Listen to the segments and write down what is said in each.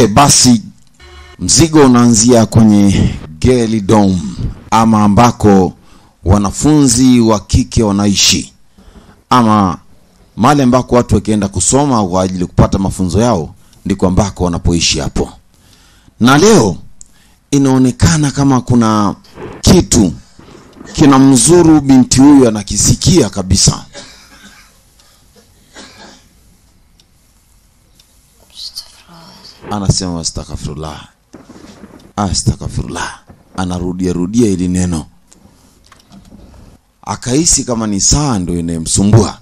Okay, basi mzigo unaanzia kwenye Geli Dome, ama ambako wanafunzi wa kike wanaishi, ama mahali ambako watu wakienda kusoma kwa ajili kupata mafunzo yao, ndiko ambako wanapoishi hapo. Na leo inaonekana kama kuna kitu kina mzuru binti huyu, anakisikia kabisa. Anasema astaghfirullah, astaghfirullah, anarudia ili neno. Akahisi kama ni saa ndio inayemsumbua,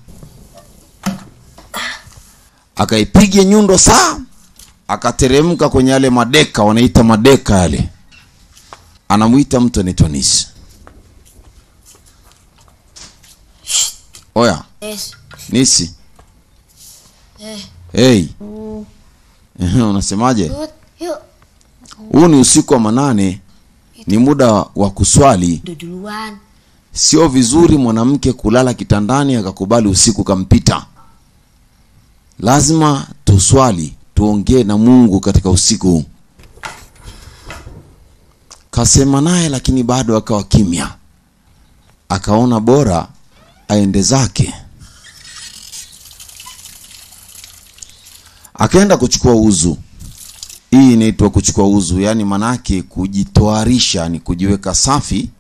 akaipiga nyundo saa, akateremka kwenye yale madeka, wanaita madeka yale. Anamuita mtu anaitwa Nisi. Oya, Nisi. Hey. Unasemaje? Huu ni usiku wa manane, ni muda wa kuswali. Sio vizuri mwanamke kulala kitandani akakubali usiku kampita. Lazima tuswali, tuongee na Mungu katika usiku. Kasema naye, lakini bado akawa kimya. Akaona bora aende zake. Akaenda kuchukua uzu. Hii inaitwa kuchukua uzu, yani manake kujitoarisha, ni kujiweka safi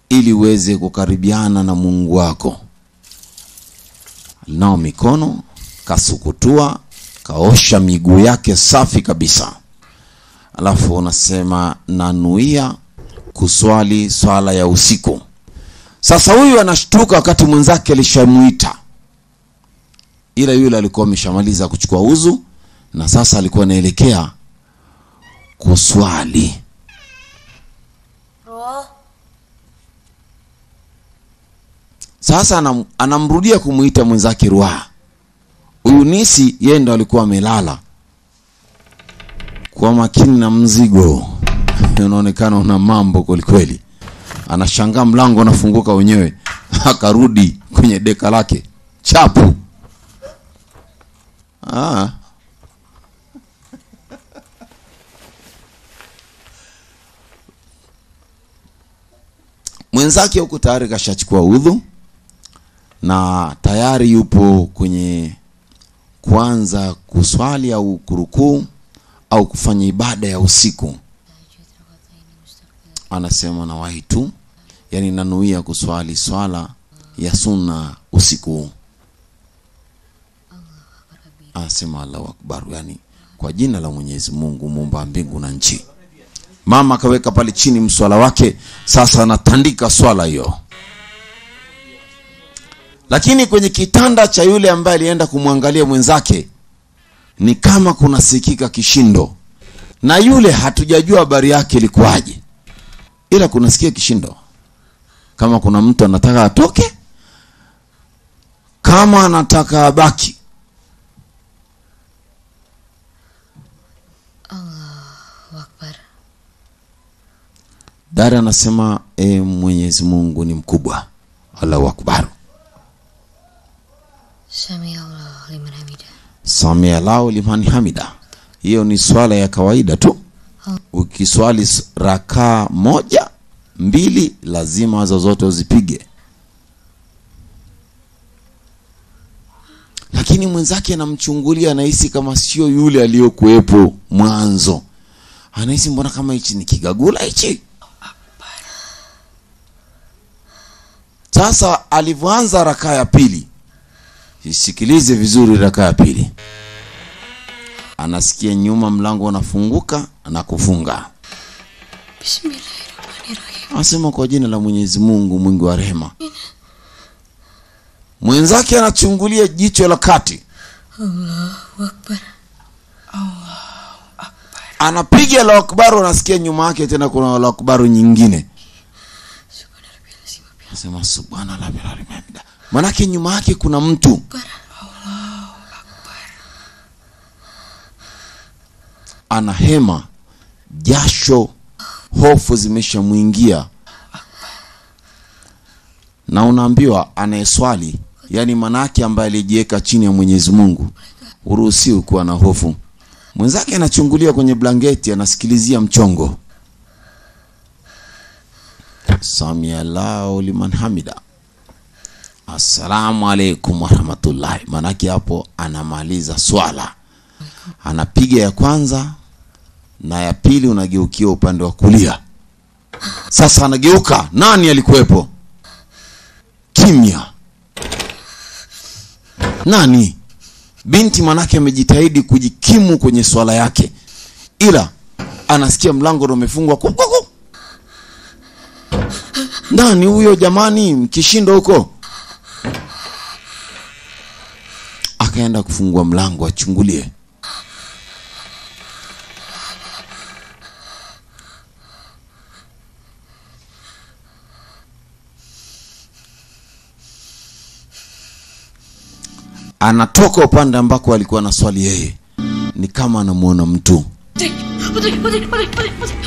ili uweze kukaribiana na Mungu wako. Nao mikono, kasukutua, kaosha miguu yake safi kabisa. Alafu unasema nanuia kuswali swala ya usiku. Sasa huyu anashtuka wakati mwenzake alishamuita. Ila yule alikuwa ameshamaliza kuchukua uzu na sasa alikuwa anaelekea kuswali. Sasa anamrudia kumuita mwenzake Ruha. Huyu Nisi yeye ndo alikuwa amelala. Kwa makini na mzigo. Unaonekana una mambo kweli. Anashangaa mlango unafunguka wenyewe. Akarudi kwenye deka lake. Chapu. Mwenzake huko tayari kashachukua udhu na tayari yupo kwenye kuanza kuswali au kurukuu au kufanya ibada ya usiku. Anasema na wahi tu, yani nanuia kuswali swala ya sunna usiku. Anasema Allahu Akbar, yani kwa jina la Mwenyezi Mungu muumba mbingu na nchi. Mama akaweka pale chini mswala wake, sasa anatandika swala hiyo. Lakini kwenye kitanda cha yule ambaye alienda kumwangalia mwenzake, ni kama kuna sikika kishindo. Na yule hatujajua habari yake ilikuwaje, ila kunasikia kishindo. Kama kuna mtu anataka atoke, kama anataka abaki. Allahu Akbar. Dada anasema Mwenyezi Mungu ni mkubwa. Allahu Akbar. Sami Allahu liman hamida. Sami Allahu liman hamida. Hiyo ni swala ya kawaida tu. Ukiswali rakaa 1, 2 lazima zote uzipige. Lakini mwenzake anamchungulia, anahisi kama sio yule aliyokuepo mwanzo. Anahisi mbona kama hichi ni kigagula hichi. Sasa alivyoanza rakaa ya pili, isikilize vizuri rakaa ya pili. Anasikia nyuma mlango unafunguka na kufunga. Bismillahirrahmanirrahim. Asema kwa jina la Mwenyezi Mungu mwingi wa rehema. Mwenzake anachungulia jicho la kati. Allahu Akbar. Allahu Akbar. Anapiga Allahu Akbar, anasikia nyuma yake tena kuna Allahu Akbar nyingine. Asema subhanallah bihamdihi. Manake nyuma yake kuna mtu. Allahu Akbar. Anahema, jasho, hofu zimeshamuingia. Na unaambiwa anayeswali, yani manake ambaye alijiweka chini ya Mwenyezi Mungu, uruhusiwi kuwa na hofu. Mwenzake anachungulia kwenye blanketi, anasikilizia mchongo. Samia Allahu liman hamida. Assalamu alaikum warahmatullahi. Manake hapo anamaliza swala. Anapiga ya kwanza na ya pili, unageukia upande wa kulia. Sasa anageuka, nani alikuwepo? Kimya. Nani? Binti manake amejitahidi kujikimu kwenye swala yake, ila anasikia mlango umefungwa. Nani huyo jamani, mkishindo huko? Akaenda kufungua mlango achungulie. Anatoka upande ambako alikuwa na swali yeye, ni kama anamuona mtu.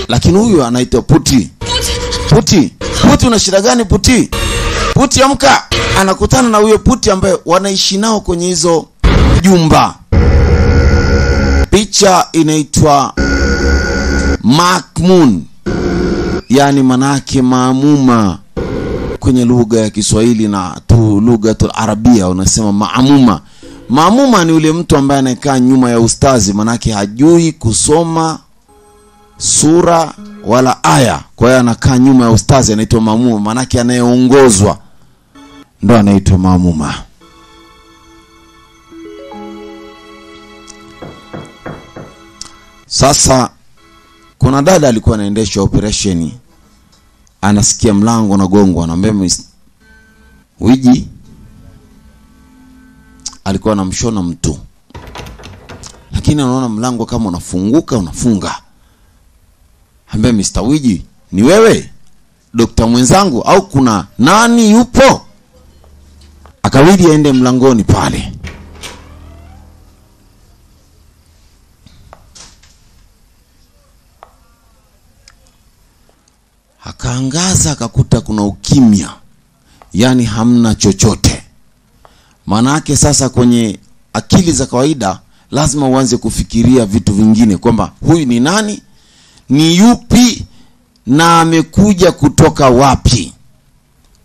Lakini huyu anaitwa Puti. Puti, Puti una shida gani Puti? Puti amka. Anakutana na huyo Puti ambaye wanaishi nao kwenye hizo jumba. Picha inaitwa Makmun, yani manake maamuma kwenye lugha ya Kiswahili, na tu lugha ya Arabia unasema maamuma. Maamuma ni yule mtu ambaye anakaa nyuma ya ustazi, manake hajui kusoma sura wala aya, kwa hiyo anakaa nyuma ya ustazi, anaitwa maamuma. Manake anayeongozwa ndo anaitwa maamuma. Sasa kuna dada alikuwa anaendesha operation, anasikia mlango unagongwa, anamwambia Wiji. Alikuwa anamshona mtu, lakini anaona mlango kama unafunguka unafunga. Ambia Mr. Wiji, ni wewe dokta mwenzangu au kuna nani yupo? Akawidi aende mlangoni pale. Akaangaza, akakuta kuna ukimya, yani hamna chochote. Manake sasa kwenye akili za kawaida lazima uanze kufikiria vitu vingine, kwamba huyu ni nani, ni yupi, na amekuja kutoka wapi.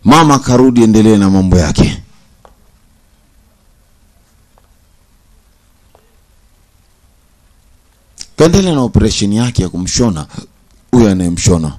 Mama karudi, endelee na mambo yake. Kaendelea na operation yake ya kumshona huyu anayemshona.